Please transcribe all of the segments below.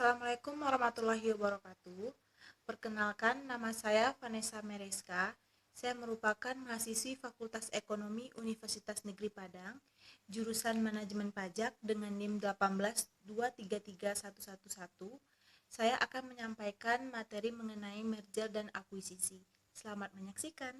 Assalamualaikum warahmatullahi wabarakatuh. Perkenalkan, nama saya Vanessa Mereska. Saya merupakan mahasiswi Fakultas Ekonomi Universitas Negeri Padang, jurusan Manajemen Pajak dengan NIM 1823311. Saya akan menyampaikan materi mengenai merger dan akuisisi. Selamat menyaksikan.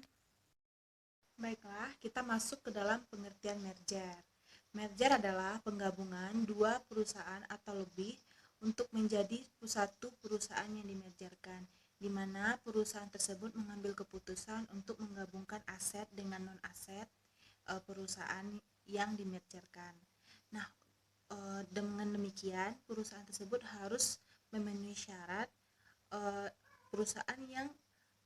Baiklah, kita masuk ke dalam pengertian merger. Merger adalah penggabungan dua perusahaan atau lebih untuk menjadi satu perusahaan yang dimergerkan, di mana perusahaan tersebut mengambil keputusan untuk menggabungkan aset dengan non-aset perusahaan yang dimergerkan. Nah, dengan demikian perusahaan tersebut harus memenuhi syarat perusahaan yang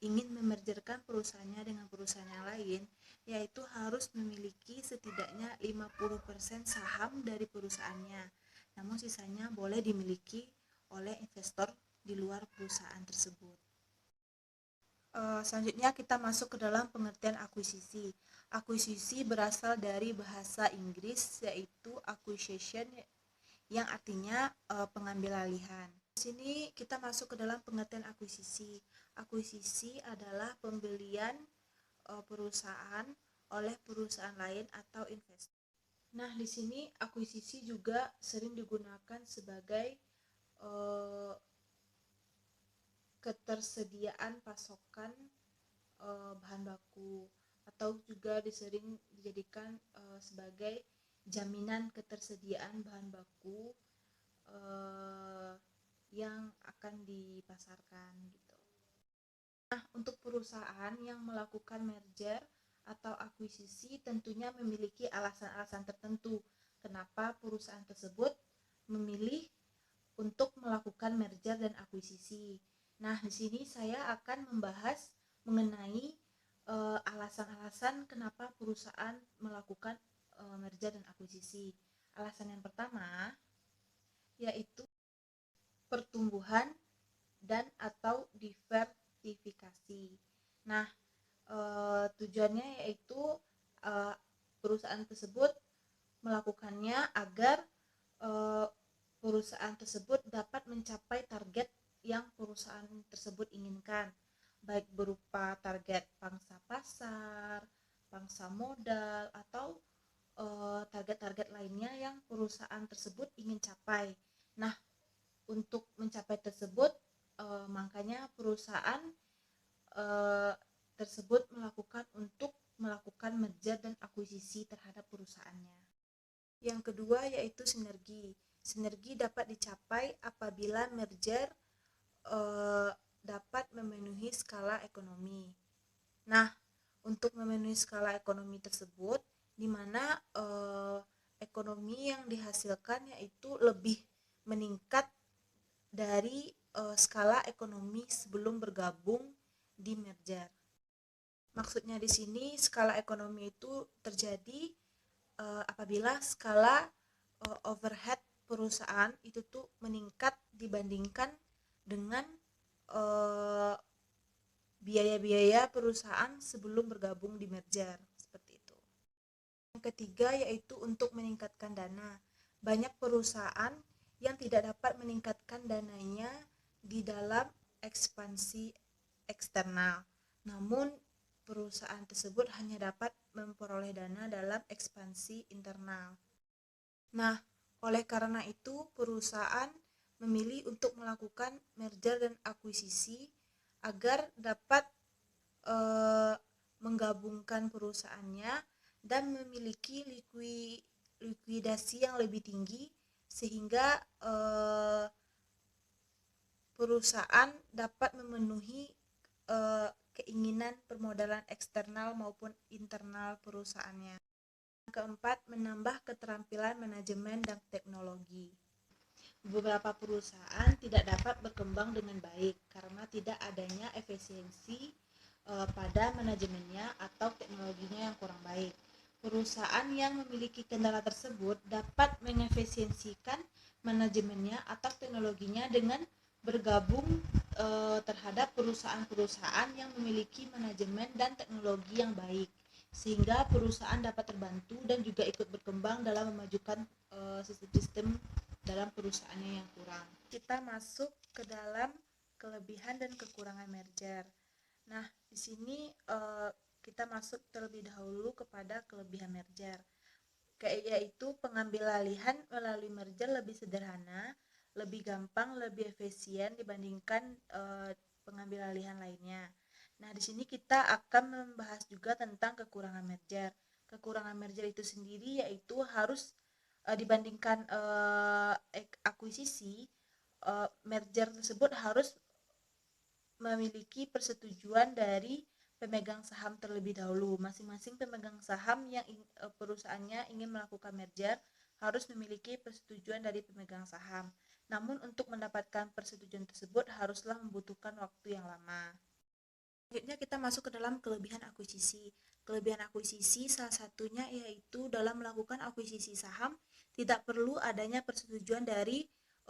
ingin memergerkan perusahaannya dengan perusahaan yang lain, yaitu harus memiliki setidaknya 50% saham dari perusahaannya. Namun sisanya boleh dimiliki oleh investor di luar perusahaan tersebut. Selanjutnya kita masuk ke dalam pengertian akuisisi. Akuisisi berasal dari bahasa Inggris yaitu acquisition yang artinya pengambil alihan. Di sini kita masuk ke dalam pengertian akuisisi. Akuisisi adalah pembelian perusahaan oleh perusahaan lain atau investor. Nah, di sini akuisisi juga sering digunakan sebagai ketersediaan pasokan bahan baku, atau juga sering dijadikan sebagai jaminan ketersediaan bahan baku yang akan dipasarkan gitu. Nah, untuk perusahaan yang melakukan merger atau akuisisi tentunya memiliki alasan-alasan tertentu kenapa perusahaan tersebut memilih untuk melakukan merger dan akuisisi. Nah, di sini saya akan membahas mengenai alasan-alasan kenapa perusahaan melakukan merger dan akuisisi. Alasan yang pertama yaitu pertumbuhan dan atau diversifikasi. Nah, tujuannya yaitu perusahaan tersebut melakukannya agar perusahaan tersebut dapat mencapai target yang perusahaan tersebut inginkan, baik berupa target pangsa pasar, pangsa modal, atau target-target lainnya yang perusahaan tersebut ingin capai. Nah, untuk mencapai tersebut makanya perusahaan tersebut melakukan merger dan akuisisi terhadap perusahaannya. Yang kedua yaitu sinergi. Sinergi dapat dicapai apabila merger dapat memenuhi skala ekonomi. Nah, untuk memenuhi skala ekonomi tersebut, di mana ekonomi yang dihasilkan yaitu lebih meningkat dari skala ekonomi sebelum bergabung di merger. Maksudnya di sini skala ekonomi itu terjadi apabila skala overhead perusahaan itu tuh meningkat dibandingkan dengan biaya-biaya perusahaan sebelum bergabung di merger, seperti itu. Yang ketiga yaitu untuk meningkatkan dana. Banyak perusahaan yang tidak dapat meningkatkan dananya di dalam ekspansi eksternal, namun perusahaan tersebut hanya dapat memperoleh dana dalam ekspansi internal. Nah, oleh karena itu perusahaan memilih untuk melakukan merger dan akuisisi agar dapat menggabungkan perusahaannya dan memiliki likuidasi yang lebih tinggi sehingga perusahaan dapat memenuhi keinginan permodalan eksternal maupun internal perusahaannya. Yang keempat, menambah keterampilan manajemen dan teknologi. Beberapa perusahaan tidak dapat berkembang dengan baik karena tidak adanya efisiensi pada manajemennya atau teknologinya yang kurang baik. Perusahaan yang memiliki kendala tersebut dapat mengefisiensikan manajemennya atau teknologinya dengan bergabung terhadap perusahaan-perusahaan yang memiliki manajemen dan teknologi yang baik, sehingga perusahaan dapat terbantu dan juga ikut berkembang dalam memajukan sistem-sistem dalam perusahaannya yang kurang. Kita masuk ke dalam kelebihan dan kekurangan merger. Nah, di sini kita masuk terlebih dahulu kepada kelebihan merger, yaitu pengambil alihan melalui merger lebih sederhana, lebih gampang, lebih efisien dibandingkan pengambil alihan lainnya. Nah, di sini kita akan membahas juga tentang kekurangan merger. Kekurangan merger itu sendiri yaitu harus dibandingkan akuisisi, merger tersebut harus memiliki persetujuan dari pemegang saham terlebih dahulu. Masing-masing pemegang saham yang perusahaannya ingin melakukan merger harus memiliki persetujuan dari pemegang saham. Namun untuk mendapatkan persetujuan tersebut haruslah membutuhkan waktu yang lama. Selanjutnya kita masuk ke dalam kelebihan akuisisi. Kelebihan akuisisi salah satunya yaitu dalam melakukan akuisisi saham tidak perlu adanya persetujuan dari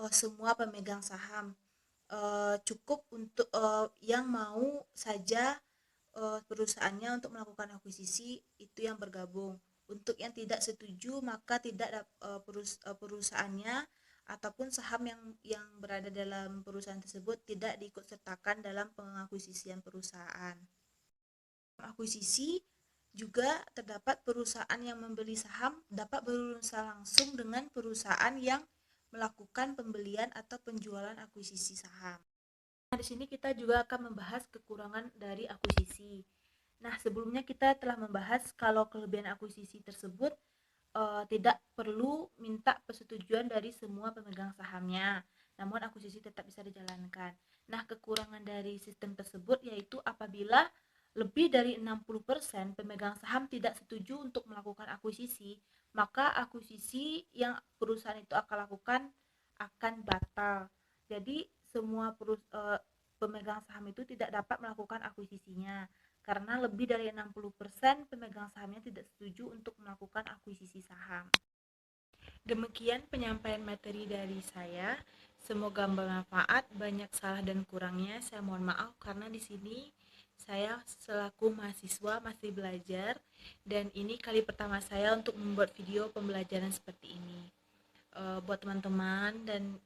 semua pemegang saham. Cukup untuk yang mau saja perusahaannya untuk melakukan akuisisi itu yang bergabung. Untuk yang tidak setuju maka tidak perusahaannya ataupun saham yang berada dalam perusahaan tersebut tidak diikut sertakan dalam pengakuisisian perusahaan. Akuisisi juga terdapat perusahaan yang membeli saham dapat berurusan langsung dengan perusahaan yang melakukan pembelian atau penjualan akuisisi saham. Nah, di sini kita juga akan membahas kekurangan dari akuisisi. Nah, sebelumnya kita telah membahas kalau kelebihan akuisisi tersebut tidak perlu minta persetujuan dari semua pemegang sahamnya, namun akuisisi tetap bisa dijalankan. Nah, kekurangan dari sistem tersebut yaitu apabila lebih dari 60% pemegang saham tidak setuju untuk melakukan akuisisi, maka akuisisi yang perusahaan itu akan lakukan akan batal. Jadi semua pemegang saham itu tidak dapat melakukan akuisisinya karena lebih dari 60% pemegang sahamnya tidak setuju untuk melakukan akuisisi saham. Demikian penyampaian materi dari saya. Semoga bermanfaat. Banyak salah dan kurangnya saya mohon maaf karena di sini saya selaku mahasiswa masih belajar dan ini kali pertama saya untuk membuat video pembelajaran seperti ini. Buat teman-teman dan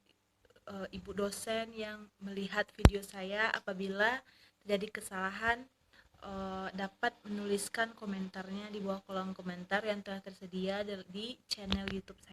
ibu dosen yang melihat video saya, apabila terjadi kesalahan dapat menuliskan komentarnya di bawah kolom komentar yang telah tersedia di channel YouTube saya.